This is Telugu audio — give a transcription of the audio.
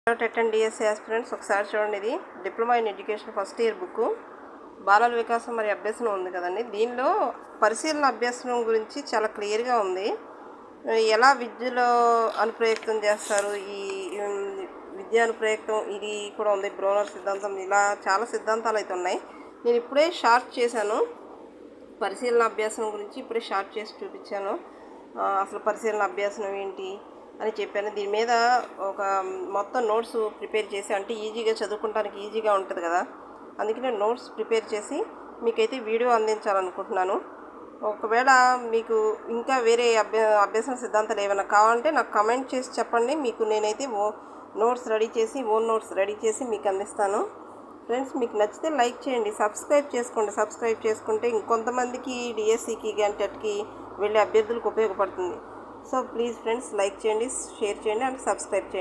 టెట్ అండ్ డిఎస్సి ఆస్పిరెంట్స్ ఒకసారి చూడండి. ఇది diploma in education first year book బాలల వికాసం మరియు అభ్యసనం ఉంది కదండి. దీనిలో పరిశీలన అభ్యసనం గురించి చాలా క్లియర్గా ఉంది. ఎలా విద్యలో అనుప్రయుక్తం చేస్తారు, ఈ విద్యా అనుప్రయుక్తం ఇది కూడా ఉంది. బ్రోనర్ సిద్ధాంతం, ఇలా చాలా సిద్ధాంతాలు అయితే ఉన్నాయి. నేను ఇప్పుడే షార్ట్ చేశాను పరిశీలన అభ్యాసం గురించి, ఇప్పుడే షార్ట్ చేసి చూపించాను. అసలు పరిశీలన అభ్యాసనం ఏంటి అని చెప్పాను. దీని మీద ఒక మొత్తం నోట్స్ ప్రిపేర్ చేసి, అంటే ఈజీగా చదువుకోవడానికి ఈజీగా ఉంటుంది కదా, అందుకనే నోట్స్ ప్రిపేర్ చేసి మీకైతే వీడియో అందించాలనుకుంటున్నాను. ఒకవేళ మీకు ఇంకా వేరే అభ్యాసం సిద్ధాంతాలు ఏమైనా కావాలంటే నాకు కమెంట్ చేసి చెప్పండి. మీకు నేనైతే ఓన్ నోట్స్ రెడీ చేసి మీకు అందిస్తాను. ఫ్రెండ్స్, మీకు నచ్చితే లైక్ చేయండి, సబ్స్క్రైబ్ చేసుకోండి. సబ్స్క్రైబ్ చేసుకుంటే ఇంకొంతమందికి డిఎస్సికి కానీ టెట్కి వెళ్ళే అభ్యర్థులకు ఉపయోగపడుతుంది. సో ప్లీజ్ ఫ్రెండ్స్, లైక్ చేయండి, షేర్ చేయండి అండ్ సబ్స్క్రైబ్ చేయండి.